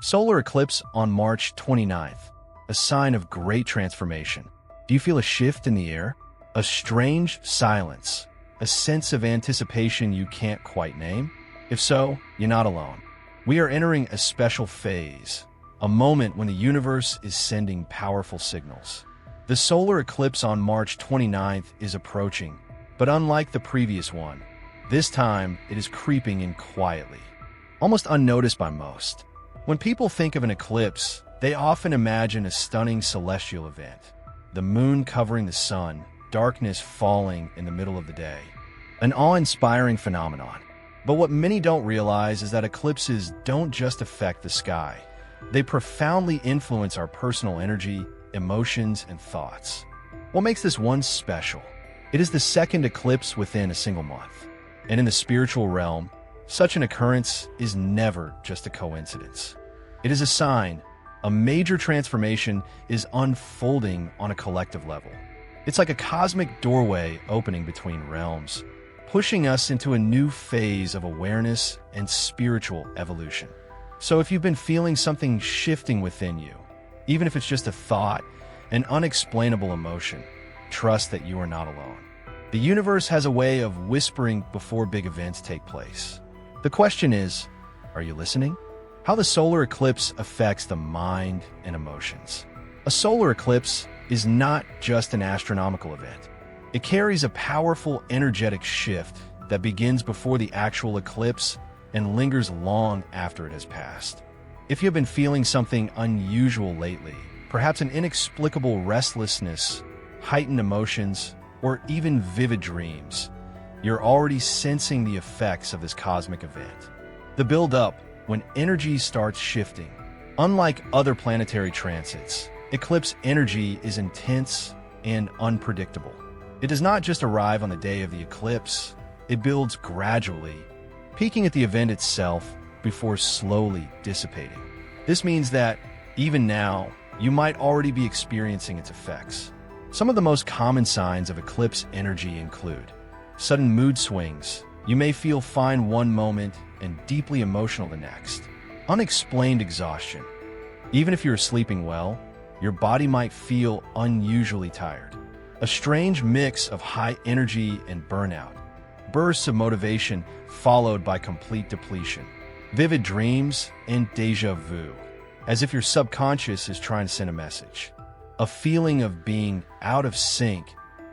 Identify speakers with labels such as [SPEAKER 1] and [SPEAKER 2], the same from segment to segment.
[SPEAKER 1] Solar eclipse on March 29th, a sign of great transformation. Do you feel a shift in the air? A strange silence? A sense of anticipation you can't quite name? If so, you're not alone. We are entering a special phase, a moment when the universe is sending powerful signals. The solar eclipse on March 29th is approaching, but unlike the previous one, this time it is creeping in quietly, almost unnoticed by most. When people think of an eclipse, they often imagine a stunning celestial event. The moon covering the sun, darkness falling in the middle of the day. An awe-inspiring phenomenon. But what many don't realize is that eclipses don't just affect the sky. They profoundly influence our personal energy, emotions, and thoughts. What makes this one special? It is the second eclipse within a single month. And in the spiritual realm, such an occurrence is never just a coincidence. It is a sign. A major transformation is unfolding on a collective level. It's like a cosmic doorway opening between realms, pushing us into a new phase of awareness and spiritual evolution. So if you've been feeling something shifting within you, even if it's just a thought, an unexplainable emotion, trust that you are not alone. The universe has a way of whispering before big events take place. The question is, are you listening? How the solar eclipse affects the mind and emotions. A solar eclipse is not just an astronomical event. It carries a powerful energetic shift that begins before the actual eclipse and lingers long after it has passed. If you have been feeling something unusual lately, perhaps an inexplicable restlessness, heightened emotions, or even vivid dreams, you're already sensing the effects of this cosmic event. The build-up, when energy starts shifting. Unlike other planetary transits, eclipse energy is intense and unpredictable. It does not just arrive on the day of the eclipse, it builds gradually, peaking at the event itself before slowly dissipating. This means that, even now, you might already be experiencing its effects. Some of the most common signs of eclipse energy include sudden mood swings. You may feel fine one moment and deeply emotional the next. Unexplained exhaustion. Even if you're sleeping well, your body might feel unusually tired. A strange mix of high energy and burnout. Bursts of motivation followed by complete depletion. Vivid dreams and déjà vu, as if your subconscious is trying to send a message. A feeling of being out of sync,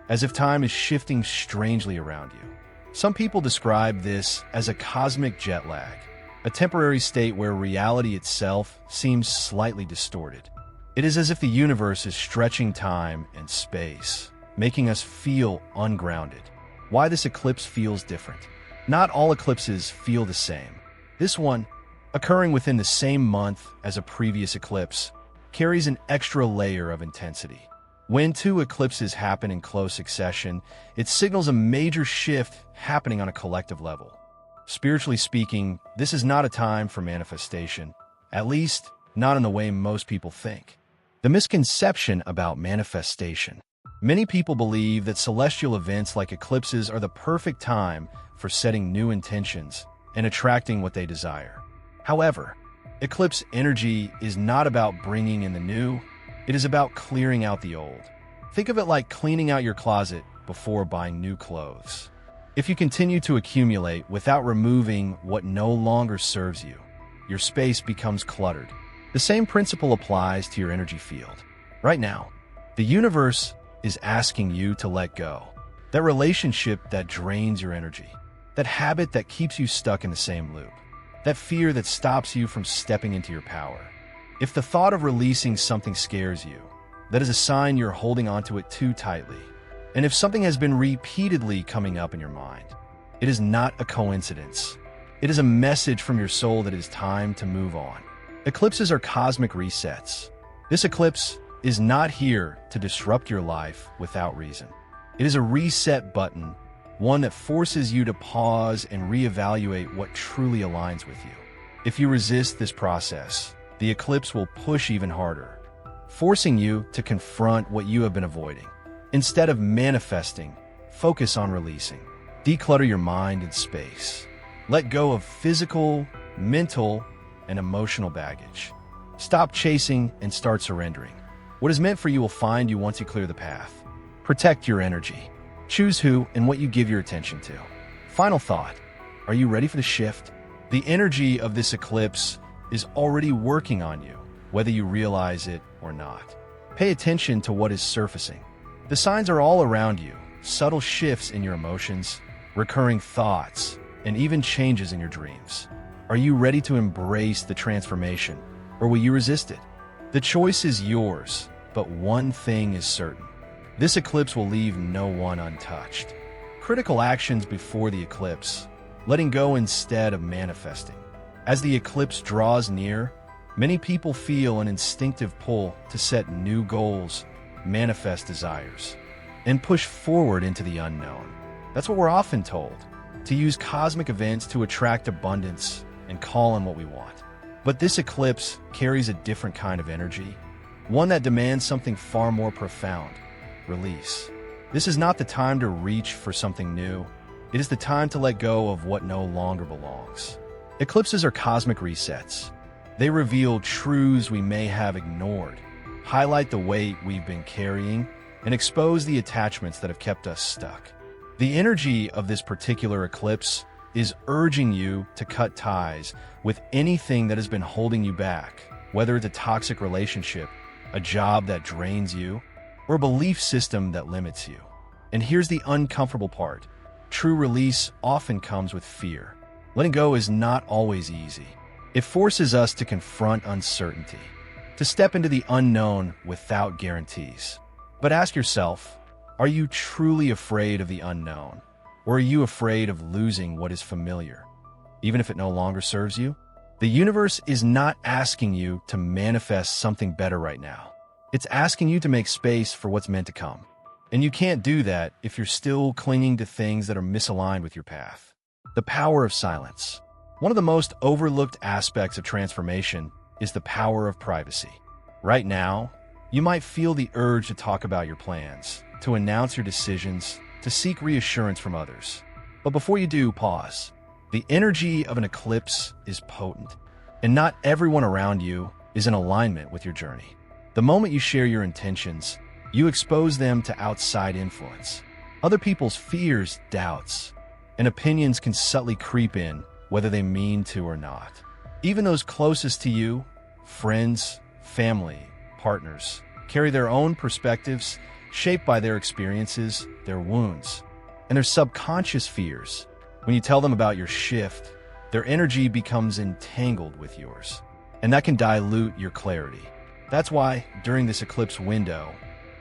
[SPEAKER 1] as if time is shifting strangely around you. Some people describe this as a cosmic jet lag, a temporary state where reality itself seems slightly distorted. It is as if the universe is stretching time and space, making us feel ungrounded. Why this eclipse feels different? Not all eclipses feel the same. This one, occurring within the same month as a previous eclipse, carries an extra layer of intensity. When two eclipses happen in close succession, it signals a major shift happening on a collective level. Spiritually speaking, this is not a time for manifestation, at least not in the way most people think. The misconception about manifestation. Many people believe that celestial events like eclipses are the perfect time for setting new intentions and attracting what they desire. However, eclipse energy is not about bringing in the new. It is about clearing out the old. Think of it like cleaning out your closet before buying new clothes. If you continue to accumulate without removing what no longer serves you, your space becomes cluttered. The same principle applies to your energy field. Right now, the universe is asking you to let go. That relationship that drains your energy. That habit that keeps you stuck in the same loop. That fear that stops you from stepping into your power. If the thought of releasing something scares you, that is a sign you're holding onto it too tightly. And if something has been repeatedly coming up in your mind, it is not a coincidence. It is a message from your soul that it is time to move on. Eclipses are cosmic resets. This eclipse is not here to disrupt your life without reason. It is a reset button, one that forces you to pause and reevaluate what truly aligns with you. If you resist this process, the eclipse will push even harder, forcing you to confront what you have been avoiding. Instead of manifesting, focus on releasing. Declutter your mind and space. Let go of physical, mental, and emotional baggage. Stop chasing and start surrendering. What is meant for you will find you once you clear the path. Protect your energy. Choose who and what you give your attention to. Final thought. Are you ready for the shift? The energy of this eclipse is already working on you, whether you realize it or not. Pay attention to what is surfacing. The signs are all around you, subtle shifts in your emotions, recurring thoughts, and even changes in your dreams. Are you ready to embrace the transformation, or will you resist it? The choice is yours, but one thing is certain. This eclipse will leave no one untouched. Critical actions before the eclipse, letting go instead of manifesting. As the eclipse draws near, many people feel an instinctive pull to set new goals, manifest desires, and push forward into the unknown. That's what we're often told, to use cosmic events to attract abundance and call on what we want. But this eclipse carries a different kind of energy, one that demands something far more profound: release. This is not the time to reach for something new. It is the time to let go of what no longer belongs. Eclipses are cosmic resets. They reveal truths we may have ignored, highlight the weight we've been carrying, and expose the attachments that have kept us stuck. The energy of this particular eclipse is urging you to cut ties with anything that has been holding you back, whether it's a toxic relationship, a job that drains you, or a belief system that limits you. And here's the uncomfortable part. True release often comes with fear. Letting go is not always easy. It forces us to confront uncertainty, to step into the unknown without guarantees. But ask yourself, are you truly afraid of the unknown? Or are you afraid of losing what is familiar, even if it no longer serves you? The universe is not asking you to manifest something better right now. It's asking you to make space for what's meant to come. And you can't do that if you're still clinging to things that are misaligned with your path. The power of silence. One of the most overlooked aspects of transformation is the power of privacy. Right now, you might feel the urge to talk about your plans, to announce your decisions, to seek reassurance from others. But before you do, pause. The energy of an eclipse is potent, and not everyone around you is in alignment with your journey. The moment you share your intentions, you expose them to outside influence. Other people's fears, doubts, and opinions can subtly creep in, whether they mean to or not. Even those closest to you, friends, family, partners, carry their own perspectives, shaped by their experiences, their wounds, and their subconscious fears. When you tell them about your shift, their energy becomes entangled with yours, and that can dilute your clarity. That's why, during this eclipse window,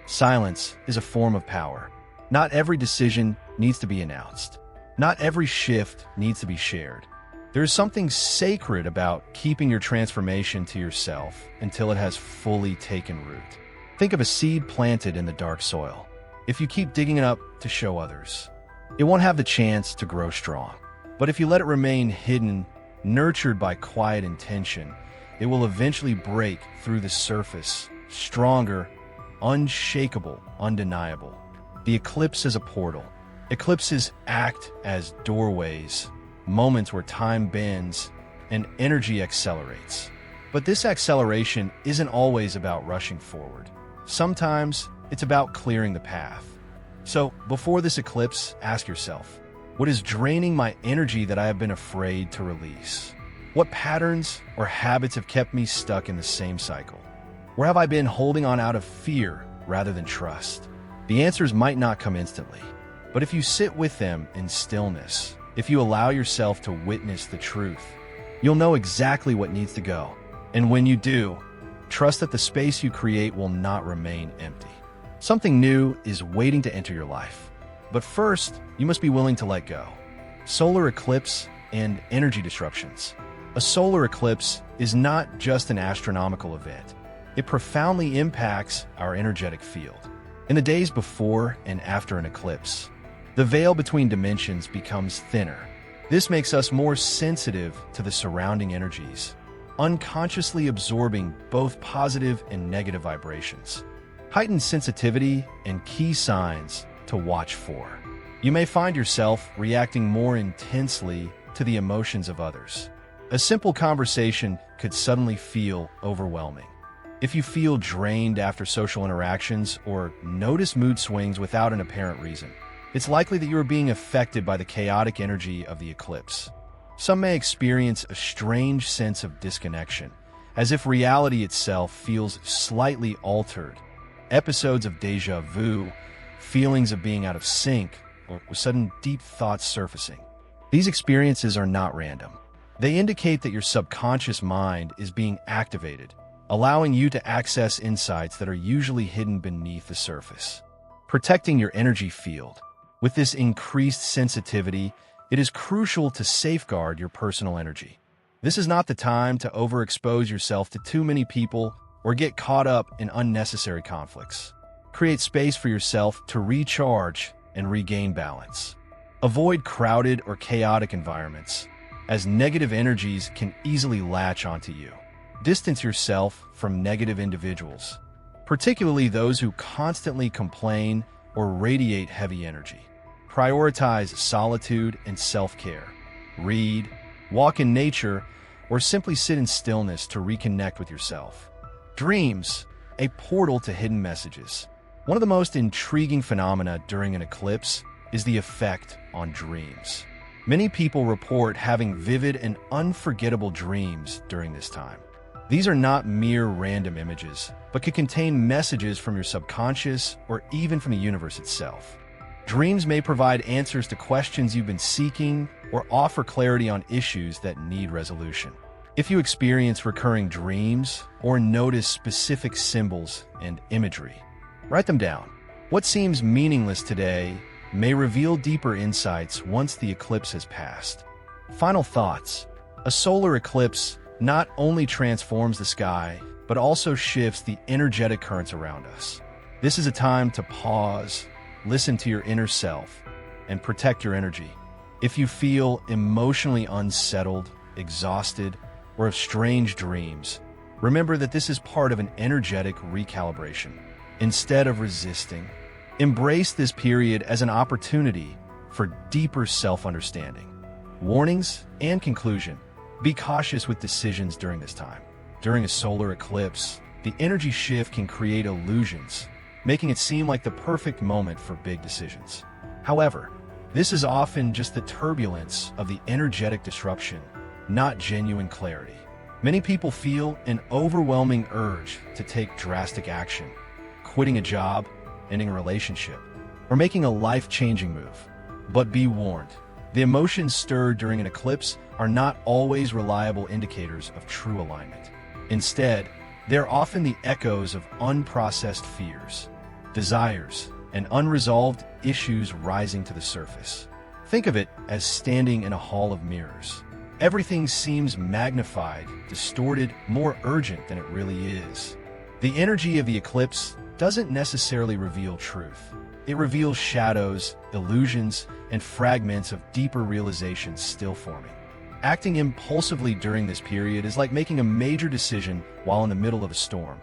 [SPEAKER 1] silence is a form of power. Not every decision needs to be announced. Not every shift needs to be shared. There is something sacred about keeping your transformation to yourself until it has fully taken root. Think of a seed planted in the dark soil. If you keep digging it up to show others, it won't have the chance to grow strong. But if you let it remain hidden, nurtured by quiet intention, it will eventually break through the surface, stronger, unshakable, undeniable. The eclipse is a portal. Eclipses act as doorways, moments where time bends and energy accelerates. But this acceleration isn't always about rushing forward. Sometimes it's about clearing the path. So, before this eclipse, ask yourself, what is draining my energy that I have been afraid to release? What patterns or habits have kept me stuck in the same cycle? Where have I been holding on out of fear rather than trust? The answers might not come instantly, but if you sit with them in stillness, if you allow yourself to witness the truth, you'll know exactly what needs to go. And when you do, trust that the space you create will not remain empty. Something new is waiting to enter your life. But first, you must be willing to let go. Solar eclipse and energy disruptions. A solar eclipse is not just an astronomical event. It profoundly impacts our energetic field. In the days before and after an eclipse, the veil between dimensions becomes thinner. This makes us more sensitive to the surrounding energies, unconsciously absorbing both positive and negative vibrations. Heightened sensitivity and key signs to watch for. You may find yourself reacting more intensely to the emotions of others, A simple conversation could suddenly feel overwhelming. If you feel drained after social interactions or notice mood swings without an apparent reason, it's likely that you are being affected by the chaotic energy of the eclipse. Some may experience a strange sense of disconnection, as if reality itself feels slightly altered. Episodes of déjà vu, feelings of being out of sync, or sudden deep thoughts surfacing. These experiences are not random. They indicate that your subconscious mind is being activated, allowing you to access insights that are usually hidden beneath the surface. Protecting your energy field. With this increased sensitivity, it is crucial to safeguard your personal energy. This is not the time to overexpose yourself to too many people or get caught up in unnecessary conflicts. Create space for yourself to recharge and regain balance. Avoid crowded or chaotic environments, as negative energies can easily latch onto you. Distance yourself from negative individuals, particularly those who constantly complain or radiate heavy energy. Prioritize solitude and self-care. Read, walk in nature, or simply sit in stillness to reconnect with yourself. Dreams, a portal to hidden messages. One of the most intriguing phenomena during an eclipse is the effect on dreams. Many people report having vivid and unforgettable dreams during this time. These are not mere random images, but could contain messages from your subconscious or even from the universe itself. Dreams may provide answers to questions you've been seeking or offer clarity on issues that need resolution. If you experience recurring dreams or notice specific symbols and imagery, write them down. What seems meaningless today may reveal deeper insights once the eclipse has passed. Final thoughts. A solar eclipse not only transforms the sky, but also shifts the energetic currents around us. This is a time to pause, listen to your inner self, and protect your energy. If you feel emotionally unsettled, exhausted, or have strange dreams, remember that this is part of an energetic recalibration. Instead of resisting, embrace this period as an opportunity for deeper self-understanding. Warnings and conclusion. Be cautious with decisions during this time. During a solar eclipse, the energy shift can create illusions, making it seem like the perfect moment for big decisions. However, this is often just the turbulence of the energetic disruption, not genuine clarity. Many people feel an overwhelming urge to take drastic action, quitting a job, ending a relationship, or making a life-changing move. But be warned, the emotions stirred during an eclipse are not always reliable indicators of true alignment. Instead, they're often the echoes of unprocessed fears, desires, and unresolved issues rising to the surface. Think of it as standing in a hall of mirrors. Everything seems magnified, distorted, more urgent than it really is. The energy of the eclipse doesn't necessarily reveal truth. It reveals shadows, illusions, and fragments of deeper realizations still forming. Acting impulsively during this period is like making a major decision while in the middle of a storm.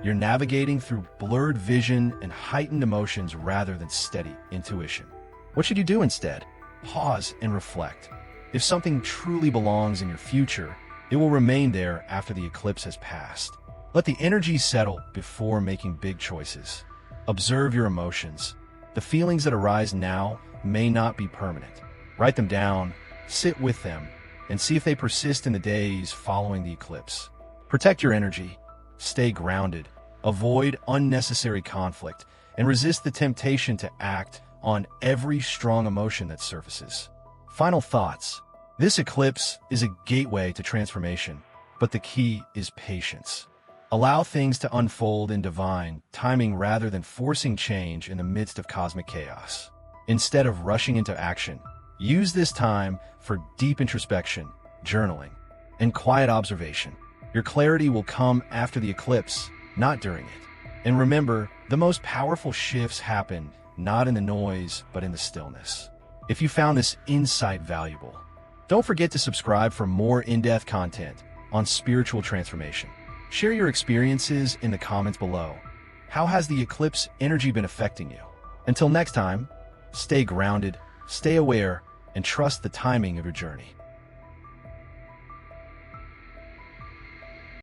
[SPEAKER 1] You're navigating through blurred vision and heightened emotions rather than steady intuition. What should you do instead? Pause and reflect. If something truly belongs in your future, it will remain there after the eclipse has passed. Let the energy settle before making big choices. Observe your emotions. The feelings that arise now may not be permanent. Write them down, sit with them, and see if they persist in the days following the eclipse. Protect your energy. Stay grounded. Avoid unnecessary conflict, and resist the temptation to act on every strong emotion that surfaces. Final thoughts. This eclipse is a gateway to transformation, but the key is patience. Allow things to unfold in divine timing rather than forcing change in the midst of cosmic chaos. Instead of rushing into action, use this time for deep introspection, journaling, and quiet observation. Your clarity will come after the eclipse, not during it. And remember, the most powerful shifts happen not in the noise, but in the stillness. If you found this insight valuable, don't forget to subscribe for more in-depth content on spiritual transformation. Share your experiences in the comments below. How has the eclipse energy been affecting you? Until next time, stay grounded, stay aware, and trust the timing of your journey.